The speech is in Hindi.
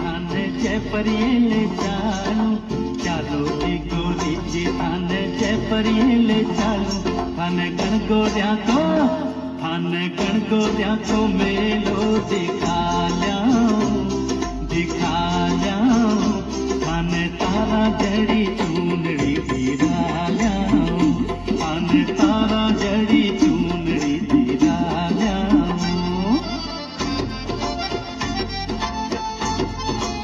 थाने जयपरिये ले चालू, चालो दी गोरी जी थाने जयपरिये ले चालू। थाने गणगोरिया को मेलो दिखा ल्याऊं, थाने तारा जड़ी